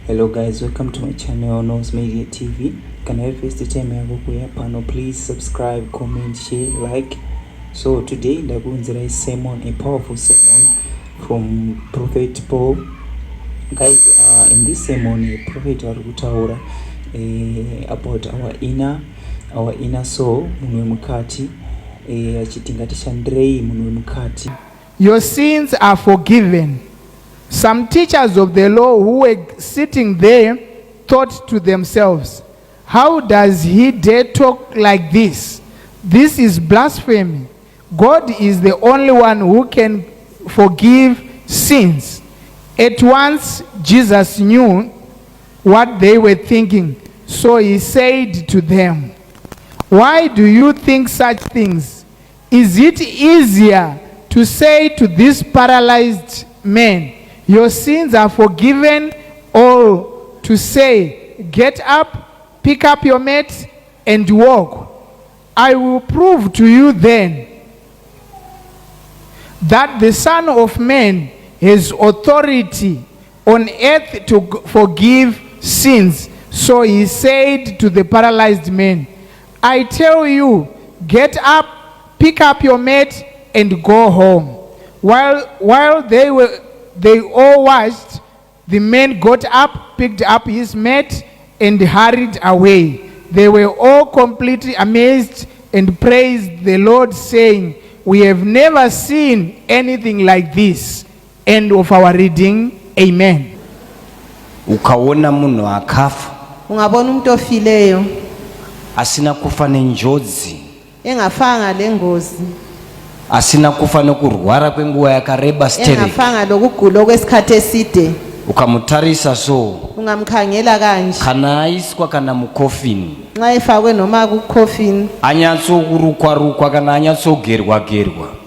Hello guys, welcome to my channel Nose Media TV. Can I request the time ya panel? Please subscribe, comment, share, like. So today ndakunzira a sermon, a powerful sermon from Prophet Paul. Guys, in this sermon, a prophet arikutaura about our inner soul, munhu wemukati, achitingati shandrei munhu wemukati. Your sins are forgiven. Some teachers of the law who were sitting there thought to themselves, how does he dare talk like this? This is blasphemy. God is the only one who can forgive sins. At once, Jesus knew what they were thinking, so he said to them, why do you think such things? Is it easier to say to this paralyzed man, your sins are forgiven, or to say, get up, pick up your mat, and walk? I will prove to you then that the Son of Man has authority on earth to forgive sins. So he said to the paralyzed man, I tell you, get up, pick up your mat, and go home. While they all watched, the man got up, picked up his mat, and hurried away. They were all completely amazed and praised the Lord, saying, we have never seen anything like this. End of our reading. Amen. Ukaona munhu akafa, ungabona umuntu ofileyo asina kufa nenjodzi, engafanga lengozi, asina kufa nokurwara kwenguva yakareba stereki, engafanga lokugula kwesikhathi eside, ukamutarisa so ungamkhangela kanje, kana aiswa kana mukofini, nxa efakwe noma kucoffin, anyatsokurukwa kana anyatsogerwa,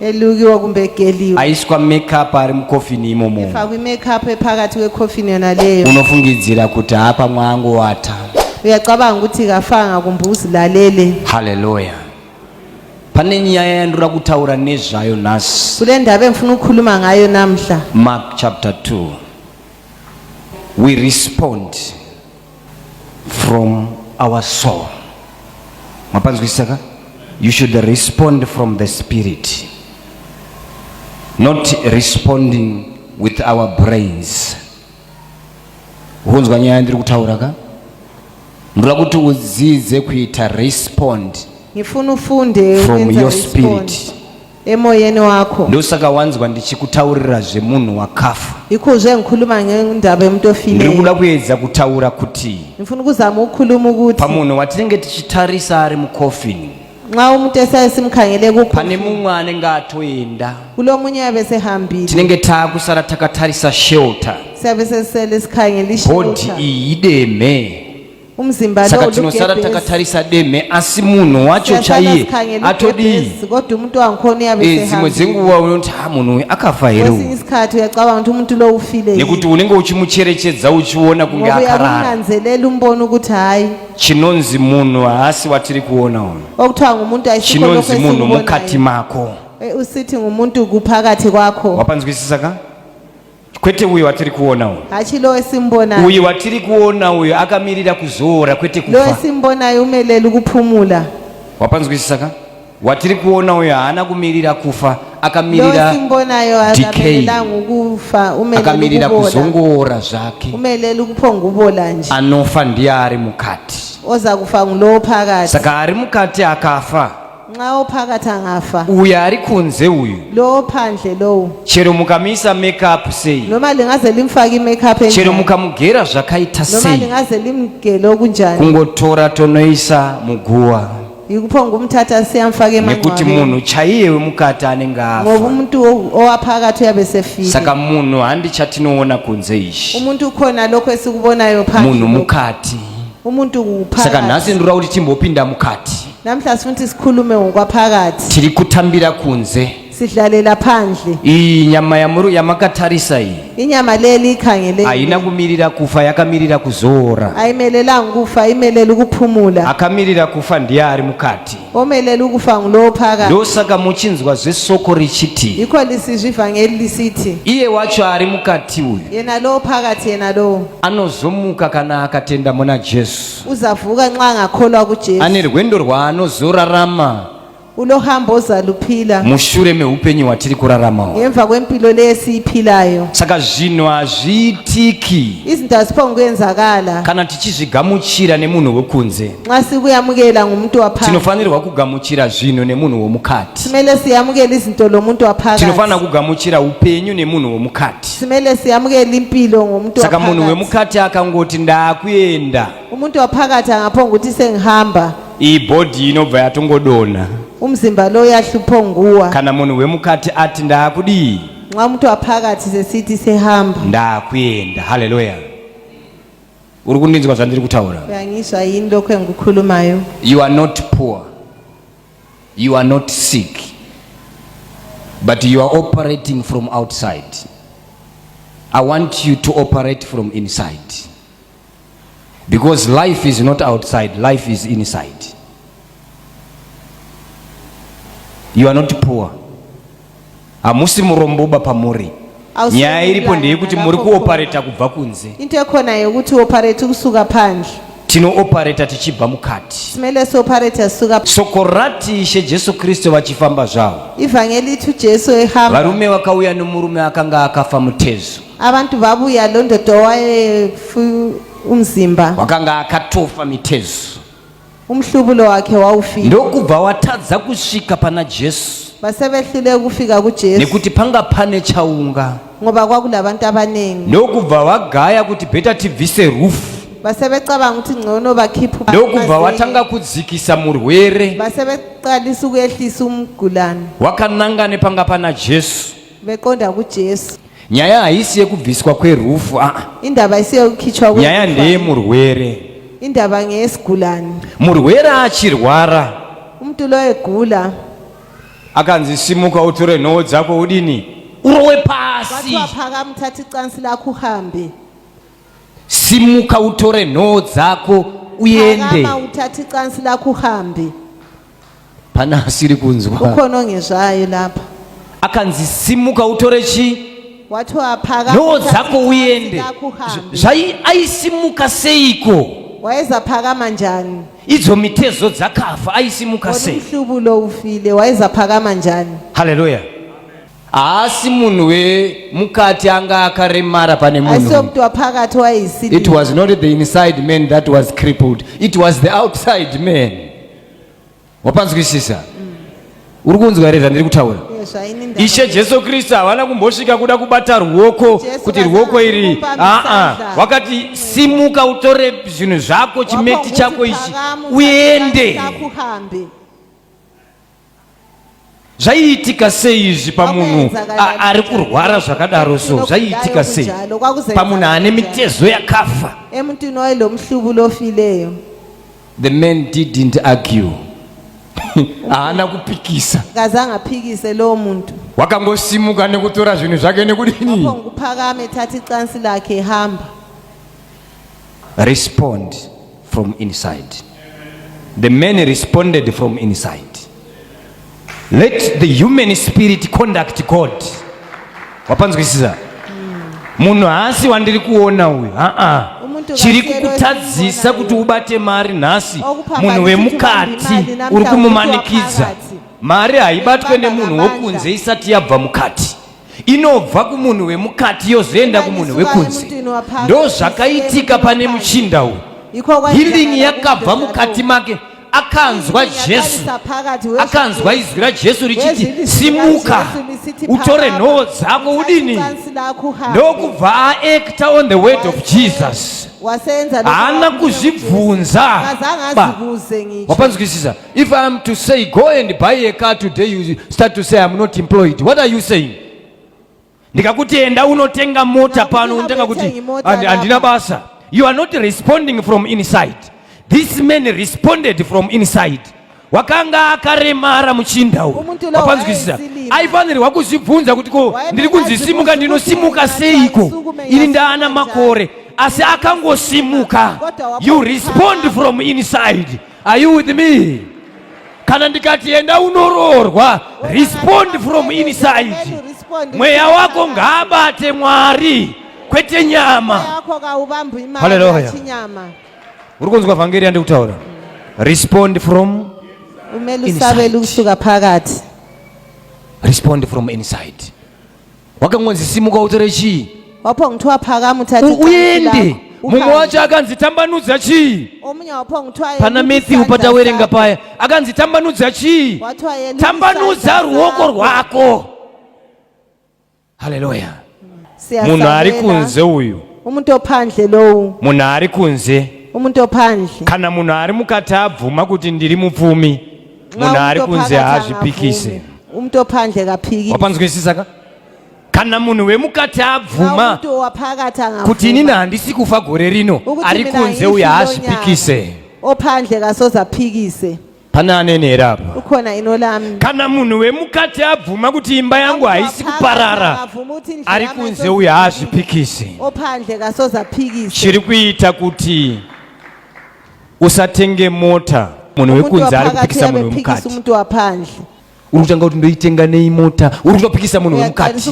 elukiwe kumbe egeliwe, aiswa makeup ari mukofini imomo, efakwe makeup ephakathi kwecoffin yona leyo, unofungidzira kuti apa mwangowata, uyacabanga ukuthi kafanga kumbe uzilalele. Hallelujah. Pane nyaya yandura kutaura nezvayo nhasi. Kule ndaba engifuna ukukhuluma ngayo namhla, Mark chapter 2. We respond from our soul. Mapanzwisaka? You should respond from the spirit, not responding with our brains. Hunzwa nyaya ndiri kutaura ka? Ndura kuti udzize kuita respond ngifuna ufunde from your spirit. Emoyeni wakho. Ndosaka wanzwa ndichikutaurira zvemunhu wakafa. Ikuzwe ngikhuluma ngendaba yomuntu ofileyo. Ndiri kuda kuedza kutaura kuti ngifuna ukuzama ukukhuluma ukuthi pamunhu watinenge tichitarisa ari mukofini, nxa umuntu esasimkhangele kukhona, pane mumwe anenge atoenda, kulomunye yabe sehambile, tinenge taakusara takatarisa shelter, siyabe sesele sikhangele body ishelter, iyi ideme. umzimba Saka lo tinosara takatarisa deme, asi munhu wacho chaiye atodi. kodwa umuntu wangikhona yabe Zimwe sehambile. dzenguva unoti munhu akafa here Kwesinye isikhathi uyacabanga ukuthi umuntu lo ufile, nekuti unenge uchimucherechedza uchiona kunge akarara. uyananzelela umbona ukuthi hayi Chinonzi munhu haasi watiri kuona uno, okuthiwa ngumuntu ayisikho lokho chinonzi munhu mukati mako. usithi ngumuntu kuphakathi kwakho, Wapanzwisisa ka? Kwete uyu watiri kuona uyu, hachi lo esimbona, uyu watiri kuona uyu akamirira kuzora kwete lo kufa. esimbona umelela ukuphumula, Wapanzwisisa ka? Watiri kuona uyu haana kumirira kufa, lo akamirira esimbonayo akamelelanga ukufa, akamirira umelela ukubola, kuzongora zvake. umelela ukuphonga ubola nje, Anofa ndiye ari mukati. oza kufa ngulo phakathi. Saka ari mukati akafa, Nxa ophakathi angafa, uyu ari kunze uyu, lo phandle lo, chero mukamisa makeup sei, noma lingaze limfake imakeup chero enjani, mukamugera zvakaita noma sei, lingaze limgele okunjani, kungotora tonoisa muguwa, yikuphonga umthatha siyamfaka nekuti emangcwabeni, munhu chaiye wemukati anenge ngoba afa. umuntu owaphakathi uyabe sefile. Saka munhu handi chatinoona kunze ichi, Umuntu ukhona lokho esikubonayo phandle, munhu mukati. umuntu Saka nhasi kuphakathi. ndinoda kuti timbopinda mukati. Namhla sifuna sikhulume ngokwaphakathi, Tiri kutambira kunze, sidlalela phandle. inyama yamakatarisa iyi Inyama leli ikhangele haina kumirira kufa yakamirira kuzora. ayimelelanga ukufa, imelela ukuphumula. Akamirira kufa ndiye ari mukati. Omelela ukufa ngulo phakathi. Ndosaka muchinzwa zesoko richiti Yikho lisizwe ivangeli lisithi iye wacho ari mukati uyu yena lo phakathi, yena lo anozomuka kana akatenda muna Jesu. uzavuka nxa ngakholwa kuJesu. Ane rwendo rwaanozorarama Ulohambo ozaluphila mushure meupenyu watiri kuraramawo. ngemva kwempilo lesiyiphilayo. Saka zvinhu hazviitiki Izinto aziphongwenzakala kana tichizvigamuchira nemunhu wekunze. nxa sikuyamukela ngumuntu waphansi. Tinofanirwa kugamuchira zvinhu nemunhu womukati. Simele siyamukele izinto lomuntu waphakathi. Tinofanira kugamuchira upenyu nemunhu womukati. Simele siyamukele impilo ngomuntu Saka munhu waphakathi. wemukati akangoti ndakuenda, Umuntu waphakathi angaphonga ukuthi sengihamba, ibhodhi inobva yatongodona. umzimba lo yahlupho nguwa. Kana munhu wemukati ati ndakudii, Nxa umuntu waphakathi sesithi sehamba. ndakuenda. Haleluya. Uri kundinzwa zvandiri kutaura? Uyangizwa yini lokho engikukhulumayo? You are not poor, you are not sick, but you are operating from outside. I want you to operate from inside, because life is not outside, life is inside. You are not poor. Hamusi muromboba pamuri. Nyaya iripo ndeyekuti muri kuopareta kubva kunze. Into ekhona yokuthi operate kusuka phandle. Tino-opareta tichibva mukati. Simele si-operate sisuka. Soko rati Ishe Jesu Kristu vachifamba zvavo, Ivangeli ithi uJesu ehamba. varume vakauya nomurume akanga akafa mutezo, Abantu babuya lo ndoda owayefu umzimba. wakanga akatofa mitezo. Umhlubulo wakhe wawufika. Ndokubva watadza kusvika pana Jesu Basebehlule ukufika kuJesu nekuti panga pane chaunga. ngoba kwakulabantu abaningi. Ndokubva wagaya kuti bheta tibvise rufu. Basebecabanga ukuthi ngcono bakhipha. Ndokubva watanga kudzikisa murwere. Basebeqalisa ukuyehlisa umgulane. Wakananga nepanga pana Jesu. Beqonda kuJesu. Nyaya haisi yekubviswa kwerufu, Indaba isiyokukhitshwa kwerufu. nyaya ndeye murwere. Indaba ngeyesigulane. Murwere achirwara, Umuntu lo egula. akanzi simuka utore nhoo dzako udini, urowe pasi. Wathiwa phakama uthatha icansi lakho uhambe. Simuka utore nhoo dzako uyende. Phakama uthatha icansi lakho uhambe. Pana asiri kunzwa. Ukhona ongezwayo lapha. Akanzi simuka utore chi? Wathiwa phakama Nhoo uthatha dzako icansi uyende. lakho uhambe. Zvai aisimuka seiko? Wayeza phakama njani? Idzo mitezo dzakafa aisimuka sei? Umhlubulo ufile, wayeza phakama njani? Haleluya. Asi munhu wemukati anga akaremara pane munhu. Asiyo mntu waphakathi wayisili. It was not the inside man that was crippled, it was the outside man. Wapanzwisisa? Uri kunzwa here zvandiri kutaura? Ishe Jesu Kristu havana kumbosvika kuda kubata ruoko kuti ruoko iri, wakati simuka utore zvinhu zvako, chimeti chako ichi uende. Zvaiitika sei izvi pamunhu ari kurwara zvakadaro? So zvaiitika sei pamunhu ane mitezo yakafa? Emuntwini wayelomhlubulo ofileyo. The man didn't argue. Haana kupikisa. Kazange aphikise lo muntu. Wakangosimuka nekutora zvinhu zvake nekudini. Ngokuphakama ethatha icansi lakhe ehamba. Respond from inside. The man responded from inside. Let the human spirit conduct God. Wapanzwisisa? Munhu haasi wandiri kuona uyu. Chiri kukutadzisa kuti ubate mari nhasi, munhu wemukati uri kumumanikidza. Mari haibatwe nemunhu wokunze isati yabva mukati. Inobva kumunhu wemukati yozoenda kumunhu wekunze. Ndo zvakaitika pane muchinda uyu. Healing yakabva mukati make. Akanzwa Jesu, akanzwa izwi raJesu richiti simuka utore nhoo dzako udini. Ndokubva aacta on the word of Jesus. Haana kuzvibvunza. Wapanzwisisa? If I am to say go and buy a car today, you start to say I am not employed. What are you saying? Ndikakuti enda unotenga mota pano, unotanga kuti handina basa. You are not responding from inside. This man responded from inside. wakanga akaremara muchinda uyu wapanzwisisa aifanirwa kuzvibvunza kuti ko ndiri kunzisimuka ndinosimuka seiko ini ndaana makore asi akangosimuka. You respond from inside. Are you with me? Kana ndikati enda unoroorwa, respond from inside. Mweya wako ngabate Mwari kwete nyama. Hallelujah. Uri kunzwa vhangeri andikutaura. Respond from inside. Respond from inside. Wakangonzisimuka utore chii? Uende mumwe wacho akanzitambanudza chii? Pana Matthew patawerenga paya akanzitambanudza chii? Tambanudza ruoko rwako. Haleluya. Munhu ari kunze uyu, munhu ari kunze, kana munhu ari mukati abvuma kuti ndiri mupfumi, munhu ari kunze haazvipikise. Wapanzwisisa ka? Kana munhu wemukati abvuma kuti inini handisi kufa gore rino, ari kunze uyu haazvipikise. Pana anene apa? Kana munhu wemukati abvuma kuti imba yangu haisi kuparara, ari kunze uyu haazvipikise. Chiri kuita kuti usatenge mota munhu wekunze ari kupikisa munhu wemukati. Uri kutanga kuti ndoitenga nei mota, uri kutopikisa munhu wemukati.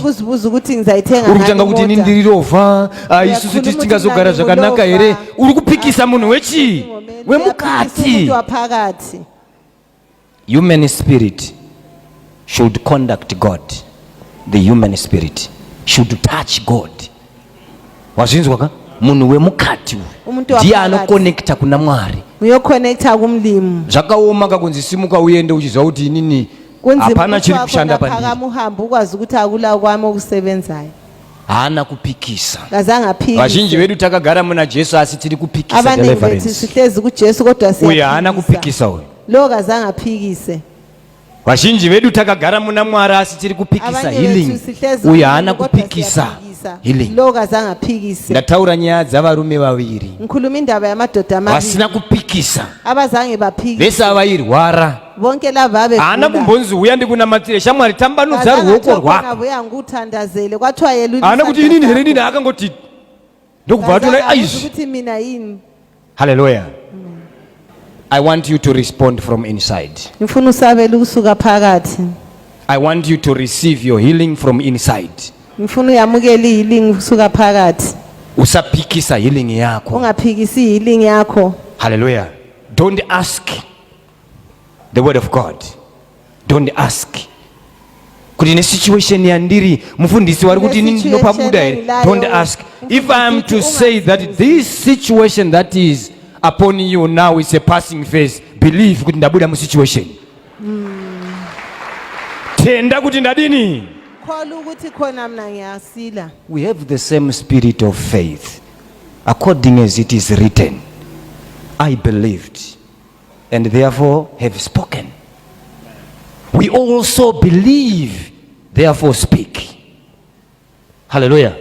Uri kutanga kuti ini ndiri rovha, isusu tisingazogara zvakanaka here. Uri kupikisa munhu wechii? Wemukati. Human spirit should conduct God. The human spirit should touch God. Wazvinzwa ka? Munhu wemukati ndiye anokonekta kuna Mwari. Zvakaoma kakunzisimuka uende uchiziva kuti inini hapana chiri kushanda pandiri. Haana kupikisa. Vazhinji vedu takagara muna Jesu asi tiri kupikisa deliverance. Uye haana kupikisa uyu. Vazhinji vedu takagara muna Mwari asi tiri kupikisa healing. Uye haana kupikisa healing. Ndataura nyaya dzavarume vaviri vasina kupikisa, vese avairwara. Haana kumbonzi uya ndikunamatire shamwari tambanudza ruoko rwako. Haana kuti inini here nini, akangoti ndokubva atona aizvi. Hallelujah. I want you to respond from inside. I want you to receive your healing from inside. Usapikisa healing yako. Hallelujah. Don't ask the word of God. Don't ask. Kuti ne situation yandiri mufundisi wari kuti nini ndinopabuda here. Don't ask. If I am to say that this situation that is upon you now is a passing phase, believe kuti ndabuda mu situation. Tenda kuti ndadini. We have the same spirit of faith. According as it is written, I believed and therefore have spoken. We also believe, therefore speak. Hallelujah.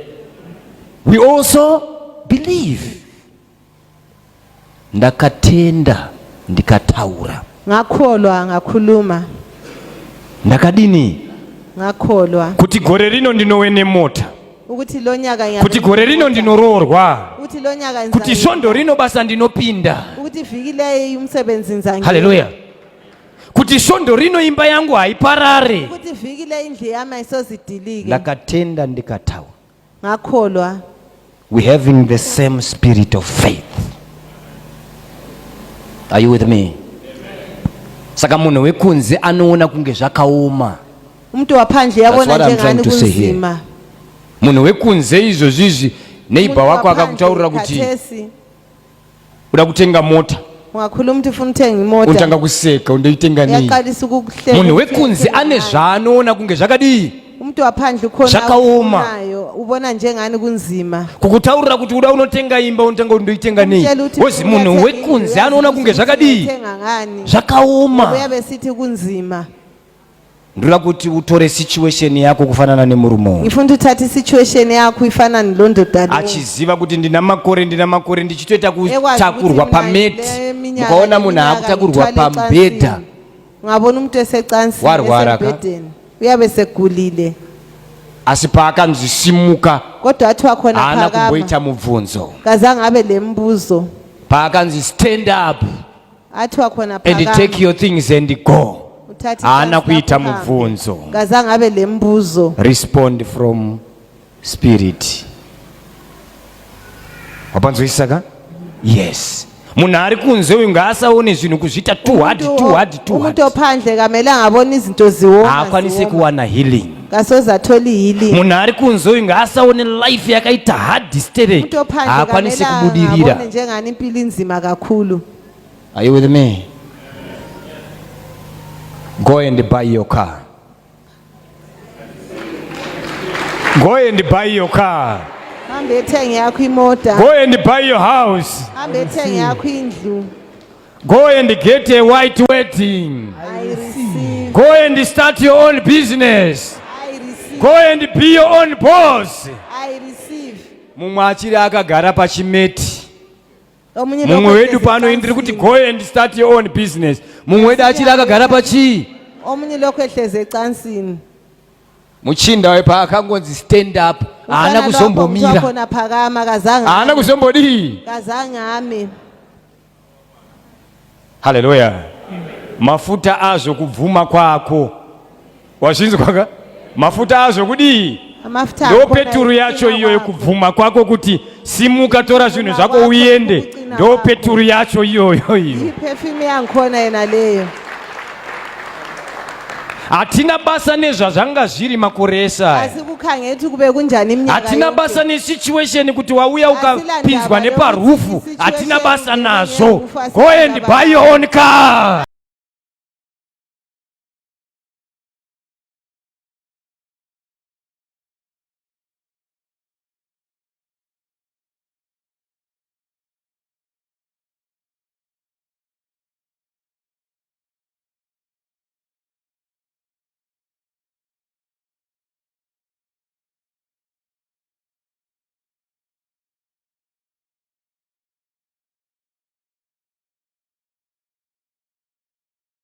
We also believe. Ndakatenda ndikataura. Ngakholwa ngakhuluma. Ndakadini? Ngakholwa. Kuti gore rino ndinowene mota. Ukuthi lo nyaka ngiya. Kuti gore rino ndinoroorwa. Ukuthi lo nyaka ngiza. Kuti shondo rino basa ndinopinda. Ukuthi vikile umsebenzi nzangi. Hallelujah. Kuti shondo rino imba yangu haiparare. Ukuthi vikile indle yami ayisozidilike. Ndakatenda ndikataura. Ngakholwa. We having the same spirit of faith. Are you with me? Saka munhu wekunze anoona kunge zvakaoma. Mtu waphandle yabona njengani kunzima. Munhu wekunze izvo zvizvi neighbor wako akakutaurira kuti uda kutenga mota. Ungakhuluma ukuthi ufuna uthenga imota. Utanga kuseka undoitenga nini? Yaqalisa ukukuhlela. Munhu wekunze ane zvaanoona kunge zvakadii. Umuntu waphandle ukhona zvakaoma. Ubona njengani kunzima. Kukutaurira kuti uda unotenga imba unotanga undoitenga nini? Wozi munhu wekunze anoona kunge zvakadii. Zvakaoma. Uyabe sithi kunzima. Ndula kuti utore situation yako kufanana nemurume. Ngifuna uthathe situation yako ifanana nelondodana. Achiziva kuti ndina makore ndichitoita kutakurwa pameti. Ukaona munhu akutakurwa pambedha ungabona umuntu esecansini Warwara ka? esebhedeni uyabe segulile asipaka nzisimuka kodwa athi wakhona hana phakama kumboita mubvunzo kazange abe lembuzo phaka nzi stand up athi wakhona and take phakama your things and go uthathe hana icansi kuita lakho uhambe. mubvunzo kazange abe lembuzo respond from spirit wapanzwisisa ka yes munhu ari kunze uyu ngaasaone zvinhu kuzviita too hard umuntu ophandle kamele angabona izinto ziwoma haakwanisi kuwana healing kasoze athole healing munhu ari kunze uyu ngaasaone life yakaita hard sterek umuntu ophandle haakwanisi kamele kubudirira angabone njengani impilo inzima kakhulu. are you with me go and buy your car go and buy your car hambe ethenge yakho imota go and buy your house hambe ethenge yakho indlu. go and get a white wedding I receive. go and start your own business I receive. go and be your own boss I receive. mumwe achiri akagara pachimeti Omunye mumwe lokho wedu pano indiri kuti ehlezi go and start your own business mumwe wedu achiri akagara pachii omunye lokho ehleze ecansini muchinda wepa akangonzi stand up haana kuzombomira khona phakama kazange haana kuzombodii kazange ame. haleluya mafuta azvo kubvuma kwako wazvinzwaka mafuta azvo kudii Amafuta ndo akhona peturu yacho ekucina iyo kwakho. yekubvuma kwako kuti simuka tora zvinhu zvako uende ndo peturu yacho iyoyo iyo Iperfume yangikhona yena leyo. hatina basa nezvazvanga zviri makore esaya Asikukhangela ukuthi kube kunjani iminyaka hatina yonke. basa nesituation kuti wauya ukapinzwa neparufu hatina basa nazvo go and buy your own car